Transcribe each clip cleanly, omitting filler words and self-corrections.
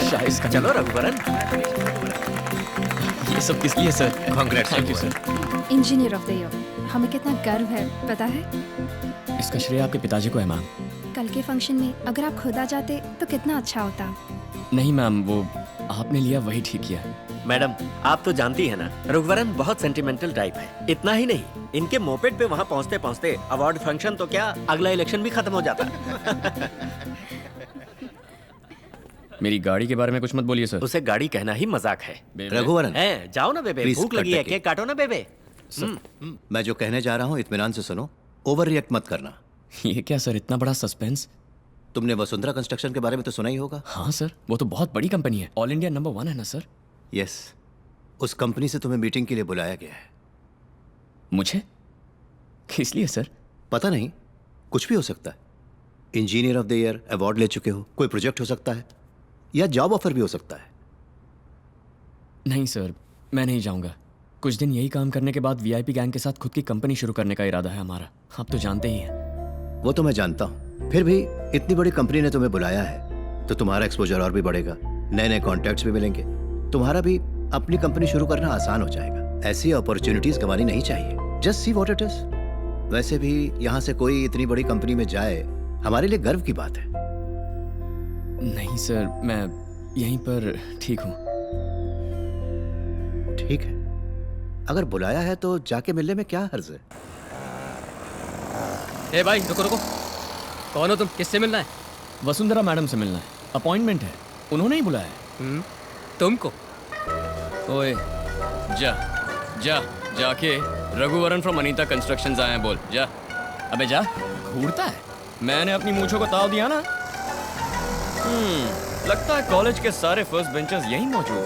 शाइस्ता, चलो रघुवरन, ये सब किस लिए sir? Congrats. Thank you sir. Engineer of the year, हमें कितना गर्व है पता है? इसका श्रेय आपके पिताजी को है मैम। कल के फंक्शन में अगर आप खुद आ जाते तो कितना अच्छा होता। नहीं मैम, वो आपने लिया वही ठीक किया। मैडम आप तो जानती है ना, रघुवरन बहुत सेंटिमेंटल टाइप है। इतना ही नहीं, इनके मोपेड पे वहाँ पहुँचते पहुँचते अवार्ड फंक्शन तो क्या, अगला इलेक्शन भी खत्म हो जाता। मेरी गाड़ी के बारे में कुछ मत बोलिए सर। उसे गाड़ी कहना ही मजाक है। रघुवरन, हैं, जाओ ना बेबे, Please भूख cut लगी the है, cake. केक काटो ना बेबे। मैं जो कहने जा रहा हूँ इत्मीनान से सुनो, ओवर रिएक्ट मत करना। ये क्या सर, इतना बड़ा सस्पेंस? तुमने वसुंधरा कंस्ट्रक्शन के बारे में तो सुना ही होगा। हाँ सर, वो तो बहुत बड़ी कंपनी है, ऑल इंडिया नंबर 1 है ना सर। यस, उस कंपनी से तुम्हें मीटिंग के लिए बुलाया गया है। मुझे किस लिए सर? पता नहीं, कुछ भी हो सकता है। Engineer of the year award ले चुके हो, कोई प्रोजेक्ट हो सकता है, या जॉब ऑफर भी हो सकता है। नहीं सर, मैं नहीं जाऊंगा। कुछ दिन यही काम करने के बाद वीआईपी गैंग के साथ खुद की कंपनी शुरू करने का इरादा है हमारा। आप तो जानते ही हैं। वो तो मैं जानता हूँ, फिर भी इतनी बड़ी कंपनी ने तुम्हें बुलाया है तो तुम्हारा एक्सपोजर और भी बढ़ेगा, नए नए कॉन्टैक्ट्स भी मिलेंगे, तुम्हारा भी अपनी कंपनी शुरू करना आसान हो जाएगा। ऐसी अपॉर्चुनिटीज गंवानी नहीं चाहिए। Just see what it is. वैसे भी यहाँ से कोई इतनी बड़ी कंपनी में जाए हमारे लिए गर्व की बात है। नहीं सर, मैं यहीं पर ठीक हूँ। ठीक है, अगर बुलाया है तो जाके मिलने में क्या हर्ज है। ए भाई रुको रुको, कौन हो तुम? किससे मिलना है? वसुंधरा मैडम से मिलना है, अपॉइंटमेंट है, उन्होंने ही बुलाया है। तुमको? ओए जा जा, जाके रघुवरन फ्रॉम अनीता कंस्ट्रक्शंस आए हैं बोल जा। अबे जा, घूरता है। मैंने अपनी मूंछों को ताव दिया ना। लगता है कॉलेज के सारे फर्स्ट बेंचर्स यहीं मौजूद।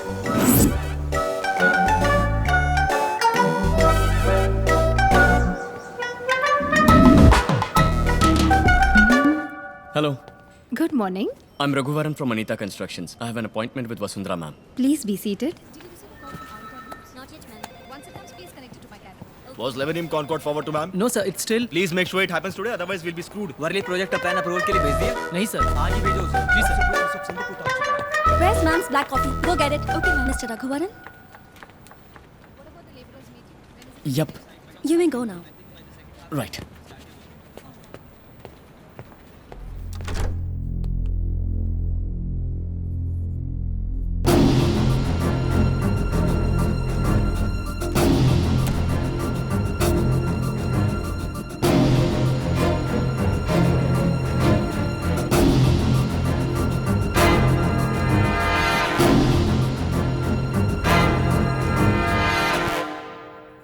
Hello, good morning, I am Raghuvaran from Anita constructions. I have an appointment with Vasundhara ma'am. Please be seated. Was Lebanon Concord forward to ma'am? No sir, it's still. Please make sure it happens today, otherwise we'll be screwed. Worli project का plan approval के लिए भेज दिया? नहीं sir, आज ही भेजो उसे। जी sir. Where's ma'am's black coffee? Go get it. Okay, ma'am. Mr. Raghuvaran, yup, you may go now. Right.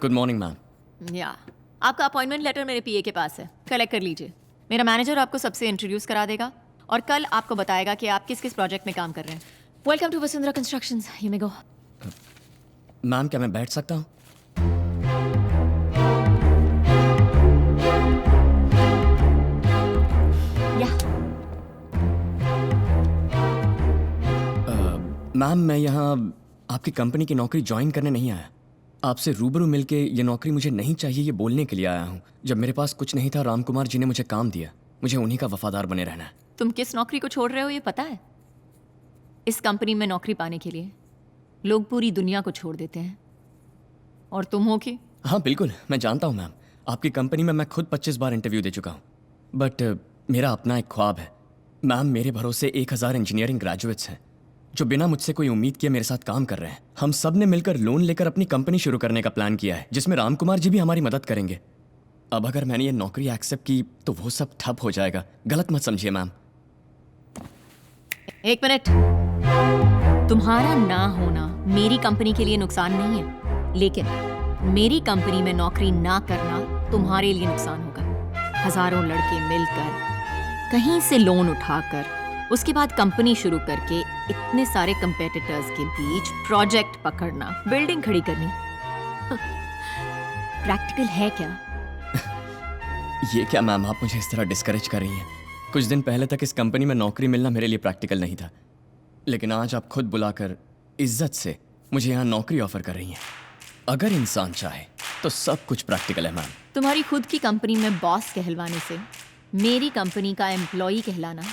Good morning ma'am. या आपका अपॉइंटमेंट लेटर मेरे पीए के पास है, कलेक्ट कर लीजिए। मेरा मैनेजर आपको सबसे इंट्रोड्यूस करा देगा और कल आपको बताएगा कि आप किस किस प्रोजेक्ट में काम कर रहे हैं। Welcome to Vasundhara constructions, you may go. Ma'am, क्या मैं बैठ सकता हूँ? या मैम, मैं यहाँ आपकी कंपनी की नौकरी ज्वाइन करने नहीं आया। आपसे रूबरू मिलके ये नौकरी मुझे नहीं चाहिए ये बोलने के लिए आया हूँ। जब मेरे पास कुछ नहीं था, राम कुमार जी ने मुझे काम दिया। मुझे उन्हीं का वफादार बने रहना है। तुम किस नौकरी को छोड़ रहे हो ये पता है? इस कंपनी में नौकरी पाने के लिए लोग पूरी दुनिया को छोड़ देते हैं, और तुम हो कि? हाँ बिल्कुल, मैं जानता हूँ मैम। आपकी कंपनी में मैं खुद 25 बार इंटरव्यू दे चुका हूँ। बट मेरा अपना एक ख्वाब है मैम। मेरे भरोसे 1000 इंजीनियरिंग ग्रेजुएट्स हैं जो बिना मुझसे कोई उम्मीद किए मेरे साथ काम कर रहे हैं। हम सब ने मिलकर लोन लेकर अपनी कंपनी शुरू करने का प्लान किया है, जिसमें राम कुमार जी भी हमारी मदद करेंगे। अब अगर मैंने ये नौकरी एक्सेप्ट की तो वो सब ठप हो जाएगा। गलत मत समझिए मैम। एक मिनट, तुम्हारा ना होना मेरी कंपनी के लिए नुकसान नहीं है, लेकिन मेरी कंपनी में नौकरी ना करना तुम्हारे लिए नुकसान होगा। हजारों लड़के मिलकर कहीं से लोन उठाकर उसके बाद कंपनी शुरू करके इतने सारे कंपेटिटर्स के बीच प्रोजेक्ट पकड़ना, बिल्डिंग खड़ी करनी, प्रैक्टिकल है क्या? ये क्या मैम, आप मुझे इस तरह डिस्करेज कर रही हैं? कुछ दिन पहले तक इस कंपनी में नौकरी मिलना मेरे लिए प्रैक्टिकल नहीं था, लेकिन आज आप खुद बुलाकर इज्जत से मुझे यहाँ नौकरी ऑफर कर रही हैं। अगर इंसान चाहे तो सब कुछ प्रैक्टिकल है मैम। तुम्हारी खुद की कंपनी में बॉस कहलवाने से मेरी कंपनी का एम्प्लॉई कहलाना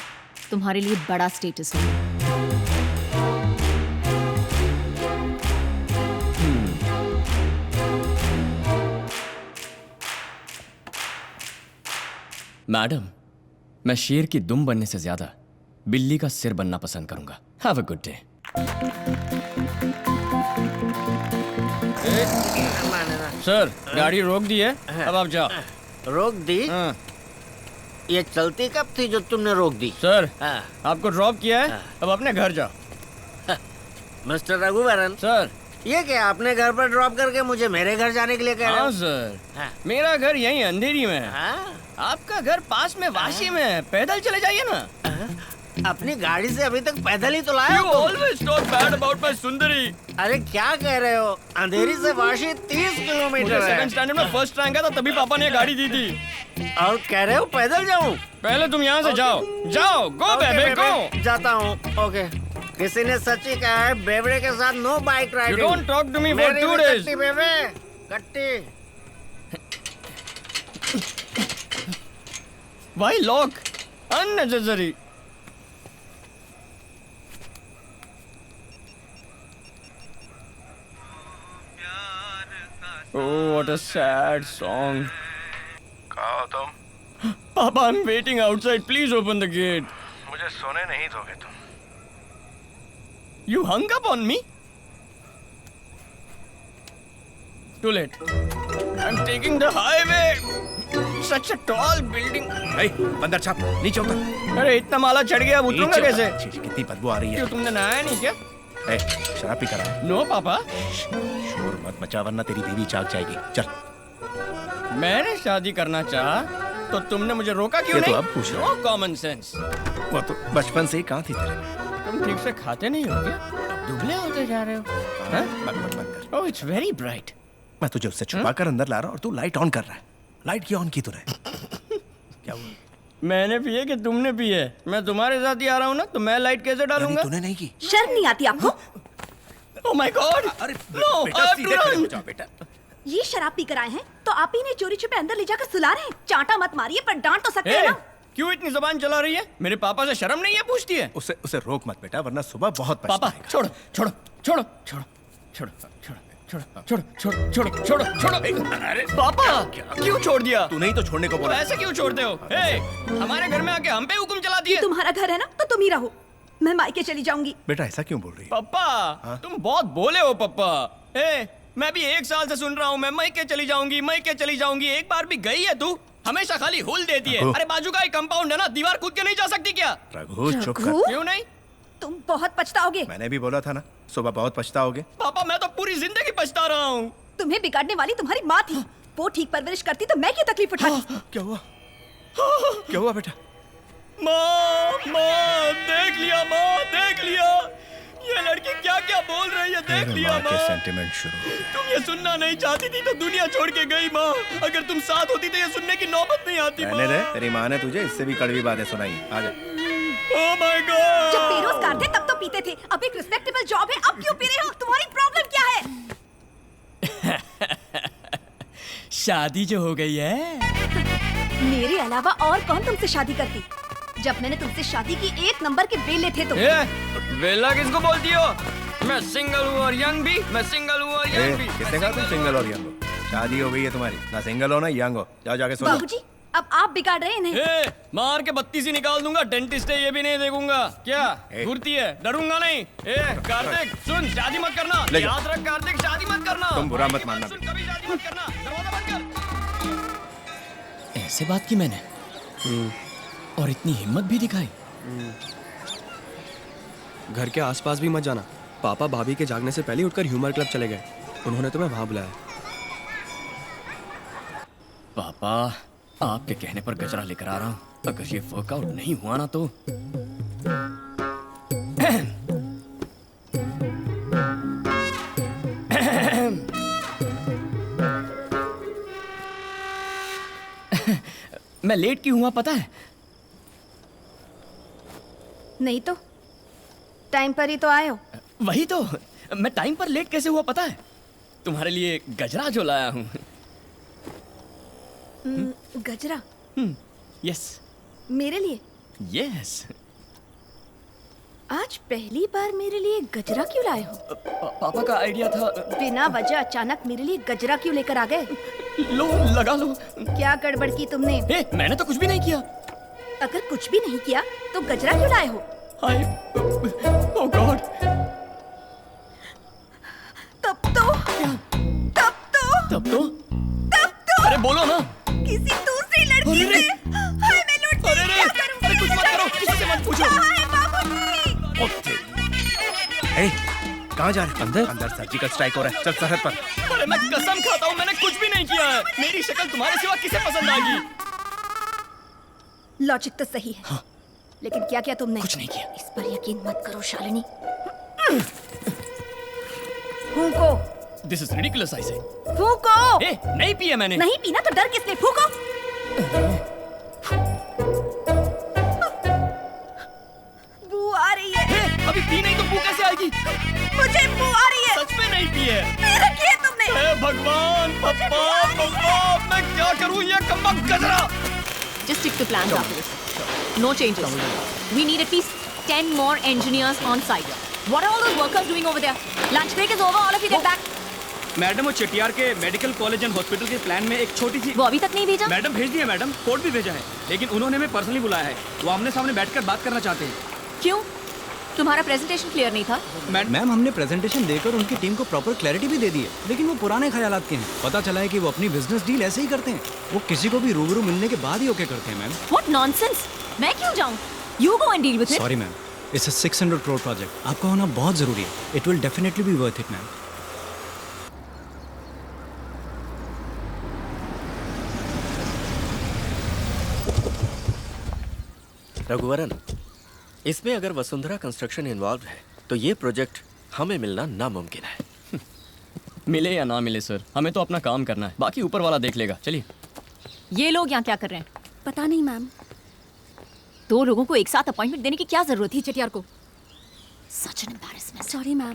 तुम्हारे लिए बड़ा स्टेटस है। मैडम, मैं शेर की दुम बनने से ज्यादा बिल्ली का सिर बनना पसंद करूंगा। Have a good day. Sir, गाड़ी रोक दी है, अब आप जाओ। रोक दी? हाँ। ये चलती कब थी जो तुमने रोक दी? सर, हाँ। आपको ड्रॉप किया है, अब अपने घर जाओ। Mister Raghuvaran, sir. ये क्या आपने घर पर ड्रॉप करके मुझे मेरे घर जाने के लिए कह रहे हाँ हो? सर, हाँ। मेरा घर यहीं अंधेरी में है। हाँ? आपका घर पास में वाशी में है, पैदल चले जाइए ना। अपनी गाड़ी से अभी तक पैदल ही तो लाया You हो तुम। always talk bad about my सुंदरी। अरे क्या कह रहे हो? अंधेरी से वाशी 30 मुझे किलोमीटर सेकंड है। स्टैंडर्ड में फर्स्ट रैंक आया था, तभी पापा ने गाड़ी दी थी। और कह रहे हो पैदल जाऊं? पहले तुम यहाँ से जाओ, जाओ, गो बेबे गो। जाता हूँ। ओके। किसी ने सच ही कहा है, बेवड़े के साथ no bike You riding. don't talk to me for मेरी 2 भी days। कट्टी बेबे, कट्टी। Why lock? Unnecessary। Oh, what a sad song। कहाँ हो तुम? Papa, I'm waiting outside. Please open the gate। मुझे सोने नहीं दोगे तुम। You hung up on me? Too late। I'm taking the highway। Such a tall building। बंदर छाप नीचे उतर। अरे इतना माला चढ़ गया, अब उतरूंगा नीचे कैसे? उतर। छी, छी, कितनी बदबू आ रही है। क्यों, तुमने नहाया नहीं क्या? ए, शराब पी कर आया। नो पापा, शोर मत मचा वरना तेरी बीवी जाग जाएगी। चल। मैंने शादी करना चाहा तो तुमने मुझे रोका क्यों ये तो नहीं? अब पूछ रहा नो कॉमन सेंस। वो तो बचपन से ही कहाँ थी तेरे? तुम ठीक से खाते नहीं हो क्या? दुबले होते जा रहे हो। हाँ? बंद कर। ओह, इट्स वेरी ब्राइट। मैं तुझे उससे छुपा कर अंदर ला रहा हूँ और तू लाइट ऑन कर रहा है। लाइट क्यों ऑन की तूने? क्या हुआ? मैंने पिए कि तुमने पिए? मैं तुम्हारे साथ ही आ रहा हूँ ना, तो मैं लाइट कैसे डालूंगा? तूने नहीं की। शर्म नहीं आती आपको? Oh my God! अरे नो, बेटा, I have सीधे to खड़े हो run। जाओ बेटा। ये शराब पी कर आए हैं तो आप ही ने चोरी छुपे अंदर ले जाकर सुला रहे हैं। चांटा मत मारिए, पर डांट तो सकते हैं ए, ना। क्यों इतनी जबान चला रही है? मेरे पापा से शर्म नहीं है पूछती है? उसे रोक मत बेटा, वरना सुबह बहुत पापा, पछताएगा। छोड़ो छोड़ो छोड़ो छोड़ो छोड़ो छोड़ो छोड़ो छोड़ो छोड़ो छोड़ो छोड़ो। अरे पापा, क्यों छोड़ दिया? तू नहीं तो छोड़ने को तो बोला। ऐसे क्यों छोड़ते हो? ए, हमारे घर में आके हम पे हुक्म चलाती है। तुम्हारा घर है ना, तो तुम ही रहो। मैं मायके चली जाऊंगी। बेटा ऐसा क्यों बोल रही है? पप्पा, तुम बहुत बोले हो पप्पा। ए, मैं भी 1 साल से सुन रहा हूँ, मैं मायके चली जाऊंगी, मायके चली जाऊंगी। एक बार भी गई है तू? हमेशा खाली हुल देती है। रघु। अरे बाजू का एक कंपाउंड है ना, दीवार कूद के नहीं जा सकती क्या? रघु चुप कर। रघु? क्यों नहीं? तुम बहुत पछताओगे। मैंने भी बोला था ना, सुबह बहुत पछताओगे। पापा, मैं तो पूरी जिंदगी पछता रहा हूँ। तुम्हें बिगाड़ने वाली तुम्हारी माँ थी। वो ठीक परवरिश करती तो मैं क्यों तकलीफ उठाती? क्या हुआ? क्या हुआ बेटा? माँ, माँ, देख लिया माँ, देख लिया। ये लड़की क्या क्या बोल रही है, देख लिया माँ। सेंटिमेंट शुरू हो गया। तुम ये सुनना नहीं चाहती थी तो दुनिया छोड़ के गई माँ। अगर तुम साथ होती तो ये सुनने की नौबत नहीं आती माँ। रहने दे, तेरी माँ ने तुझे इससे भी कड़वी बातें सुनाई। आजा। Oh my God! जब बेरोजगार थे तब तो पीते थे, अब एक रिस्पेक्टेबल जॉब है, अब क्यों पी रहे हो? तुम्हारी प्रॉब्लम क्या है? शादी जो हो गई है। मेरे अलावा और कौन तुमसे शादी करती? जब मैंने तुमसे शादी की 1 नंबर के बेले थे तुम। वेला किसको बोलती हो? मैं सिंगल हूँ और यंग भी। मैं सिंगल हूँ और यंग भी। किसने कहा तुम सिंगल और यंग हो? शादी हो गई है तुम्हारी, ना सिंगल हो ना यंग हो। जाओ जाके सो जाओ। बाबूजी, अब आप बिगाड़ रहे हैं इन्हें। मार के 32 ही निकाल दूंगा। डेंटिस्ट है, ये भी नहीं देखूंगा। क्या घुरती है? डरूंगा नहीं। कार्तिक सुन, शादी मत करना। ले जाओ। याद रख कार्तिक, शादी मत करना। तुम बुरा मत मानना। सुन, कभी शादी मत करना। दरवाजा बंद कर। ऐसे बात की मैंने, और इतनी हिम्मत भी दिखाई। घर के आसपास भी मत जाना। पापा भाभी के जागने से पहले उठकर ह्यूमर क्लब चले गए। उन्होंने तुम्हें वहां बुलाया। पापा, आपके कहने पर गजरा लेकर आ रहा हूँ। अगर ये वर्कआउट नहीं हुआ ना तो मैं लेट क्यों हुआ पता है? नहीं तो टाइम पर ही तो आए हो। वही तो, मैं टाइम पर लेट कैसे हुआ पता है? तुम्हारे लिए गजरा जो लाया हूँ। गजरा? यस, मेरे लिए? यस। आज पहली बार मेरे लिए गजरा क्यों लाए हो? पापा का आइडिया था। बिना वजह अचानक मेरे लिए गजरा क्यों लेकर आ गए? लो, लगा लो। क्या गड़बड़ की तुमने? ए, मैंने तो कुछ भी नहीं किया। अगर कुछ भी नहीं किया तो गजरा क्यों लाए हो? हाय, ओह गॉड। तब तो अरे बोलो ना। किसी दूसरी लड़की अरे रे। से। हाय, मैं लौट अरे रे, क्या करूंगी? अरे कुछ मत करो, किसी से मत पूछो। हाय, बाबूजी। ए, कहाँ जा रहे? अंदर अंदर सर्जिकल स्ट्राइक हो रहा है। चल सरहद पर। अरे मैं कसम खाता हूँ मैंने कुछ भी नहीं किया है। मेरी शक्ल तुम्हारे सिवा किसे पसंद आएगी? लॉजिक तो सही है, हाँ। लेकिन क्या किया तुमने? कुछ नहीं किया। इस पर यकीन मत करो शालिनी। फूंको। This is ridiculous I say. फूंको। ए, नहीं पिया मैंने। नहीं पीना तो डर किसने? फूंको। बू आ रही है। ए, अभी पी नहीं तो बू कैसे आएगी? मुझे बू आ रही है। सच में नहीं पी है। मेरा किया तुमने। हे भगवान, पप्पा, मैं क्या करूं ये कम्बक गजरा। Just stick to plans after this. No changes. We need at least 10 more engineers on site. What are all those workers doing over there? Lunch break is over. All of you get back. Madam वो चेटियार के medical college and hospital के plan में एक छोटी सी वो अभी तक नहीं भेजा? मैडम भेज दिया मैडम, कोड भी भेजा है, लेकिन उन्होंने हमें पर्सनली बुलाया है। वो आमने सामने बैठकर बात करना चाहते हैं। क्यों? तुम्हारा प्रेजेंटेशन क्लियर नहीं था? मैम हमने प्रेजेंटेशन देकर उनकी टीम को प्रॉपर क्लैरिटी भी दे दी है, लेकिन वो पुराने ख्यालात के हैं। पता चला है कि वो अपनी बिजनेस डील ऐसे ही करते हैं, वो किसी को भी रूबरू मिलने के बाद ही ओके करते हैं मैम। What nonsense! मैं क्यों जाऊं? You go and deal with it. Sorry ma'am, it's a 600 crore project, आपका होना बहुत जरूरी है। It will definitely be worth it ma'am. Raghuvaran, इसमें अगर वसुंधरा कंस्ट्रक्शन इन्वॉल्व है तो ये प्रोजेक्ट हमें मिलना नामुमकिन है। मिले या ना मिले सर, हमें तो अपना काम करना है, बाकी ऊपर वाला देख लेगा। चलिए। ये लोग यहाँ क्या कर रहे हैं? पता नहीं मैम। 2 लोगों को एक साथ अपॉइंटमेंट देने की क्या जरूरत थी चेटियार को? Such an embarrassment. Sorry ma'am.